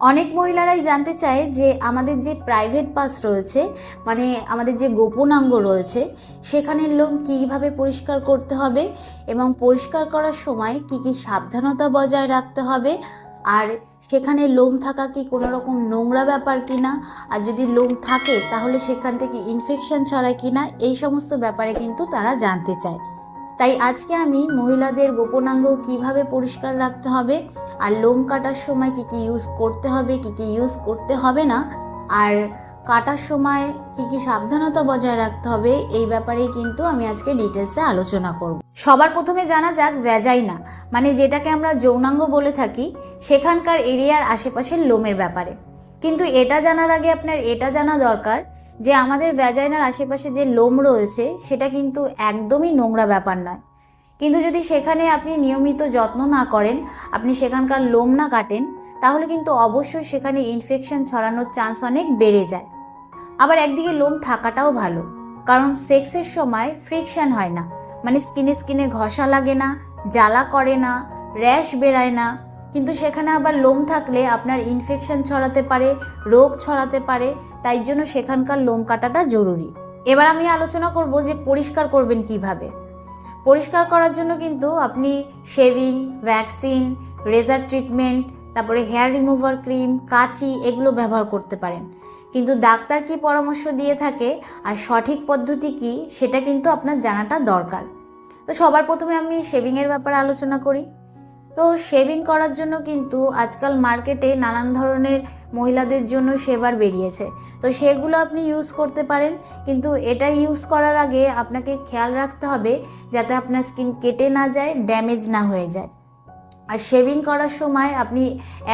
অনেক মহিলারাই জানতে চায় যে আমাদের যে প্রাইভেট পার্টস রয়েছে, মানে আমাদের যে গোপনাঙ্গ রয়েছে, সেখানের লোম কীভাবে পরিষ্কার করতে হবে এবং পরিষ্কার করার সময় কি কি সাবধানতা বজায় রাখতে হবে, আর সেখানে লোম থাকা কি কোনো রকম নোংরা ব্যাপার কিনা, আর যদি লোম থাকে তাহলে সেখান থেকে ইনফেকশন ছড়ায় কিনা, এই সমস্ত ব্যাপারে কিন্তু তারা জানতে চায়। তাই আজকে আমি মহিলাদের গোপনাঙ্গ কিভাবে পরিষ্কার রাখতে হবে, আর লোম কাটার সময় কি কি ইউজ করতে হবে, কি কি ইউজ করতে হবে না, আর কাটার সময় কি কি সাবধানতা বজায় রাখতে হবে, এই ব্যাপারেই কিন্তু আমি আজকে ডিটেলসে আলোচনা করব। সবার প্রথমে জানা যাক ভ্যাজাইনা, মানে যেটাকে আমরা যৌনাঙ্গ বলে থাকি, সেখানকার এরিয়ার আশেপাশের লোমের ব্যাপারে। কিন্তু এটা জানার আগে আপনার এটা জানা দরকার যে আমাদের ভ্যাজাইনার আশেপাশে যে লোম রয়েছে সেটা কিন্তু একদমই নোংরা ব্যাপার নয়। কিন্তু যদি সেখানে আপনি নিয়মিত যত্ন না করেন, আপনি সেখানকার লোম না কাটেন, তাহলে কিন্তু অবশ্যই সেখানে ইনফেকশন ছড়ানোর চান্স অনেক বেড়ে যায়। আবার একদিকে লোম থাকাটাও ভালো, কারণ সেক্সের সময় ফ্রিকশন হয় না, মানে স্কিনে স্কিনে ঘষা লাগে না, জ্বালা করে না, র্যাশ বেরায় না। কিন্তু সেখানে আবার লোম থাকলে আপনার ইনফেকশন ছড়াতে পারে, রোগ ছড়াতে পারে, তাই জন্য সেখানকার লোম কাটাটা জরুরি। এবার আমি আলোচনা করব যে পরিষ্কার করবেন কিভাবে। পরিষ্কার করার জন্য কিন্তু আপনি শেভিং, ভ্যাকসিন, রেজার ট্রিটমেন্ট, তারপরে হেয়ার রিমুভার ক্রিম, কাঁচি এগুলো ব্যবহার করতে পারেন। কিন্তু ডাক্তার কি পরামর্শ দিয়ে থাকে আর সঠিক পদ্ধতি কি, সেটা কিন্তু আপনার জানাটা দরকার। তো সবার প্রথমে আমি শেভিংয়ের ব্যাপারে আলোচনা করি। তো শেভিং করার জন্য কিন্তু আজকাল মার্কেটে নানান ধরনের মহিলাদের জন্য শেভার বেরিয়েছে, তো সেগুলো আপনি ইউজ করতে পারেন। কিন্তু এটা ইউজ করার আগে আপনাকে খেয়াল রাখতে হবে যাতে আপনার স্কিন কেটে না যায়, ড্যামেজ না হয়ে যায়। আর শেভিং করার সময় আপনি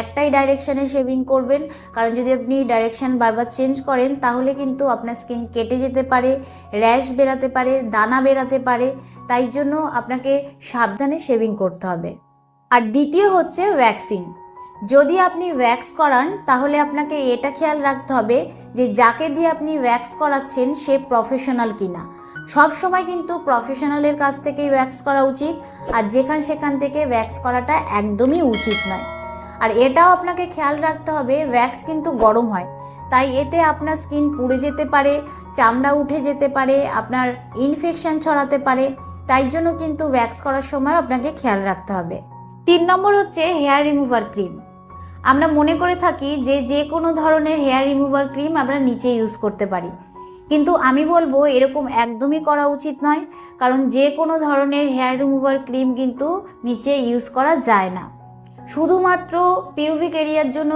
একটাই ডাইরেকশানে শেভিং করবেন, কারণ যদি আপনি ডাইরেকশান বারবার চেঞ্জ করেন তাহলে কিন্তু আপনার স্কিন কেটে যেতে পারে, র্যাশ বেরাতে পারে, দানা বেরাতে পারে। তাই জন্য আপনাকে সাবধানে শেভিং করতে হবে। আর দ্বিতীয় হচ্ছে ভ্যাকসিন। যদি আপনি ভ্যাক্স করান তাহলে আপনাকে এটা খেয়াল রাখতে হবে যে যাকে দিয়ে আপনি ভ্যাক্স করাচ্ছেন সে প্রফেশনাল কিনা। সব সময় কিন্তু প্রফেশনালের কাছ থেকেই ভ্যাক্স করা উচিত, আর সেখান থেকে ভ্যাক্স করাটা একদমই উচিত নয়। আর এটাও আপনাকে খেয়াল রাখতে হবে, ভ্যাক্স কিন্তু গরম হয়, তাই এতে আপনার স্কিন পুড়ে যেতে পারে, চামড়া উঠে যেতে পারে, আপনার ইনফেকশন ছড়াতে পারে। তাই জন্য কিন্তু ভ্যাক্স করার সময় আপনাকে খেয়াল রাখতে হবে। 3 নম্বর হচ্ছে হেয়ার রিমুভার ক্রিম। আমরা মনে করে থাকি যে কোনো ধরনের হেয়ার রিমুভার ক্রিম আমরা নিচে ইউজ করতে পারি, কিন্তু আমি বলবো এরকম একদমই করা উচিত নয়, কারণ যে কোনো ধরনের হেয়ার রিমুভার ক্রিম কিন্তু নিচে ইউজ করা যায় না। শুধুমাত্র পিউবিক এরিয়ার জন্য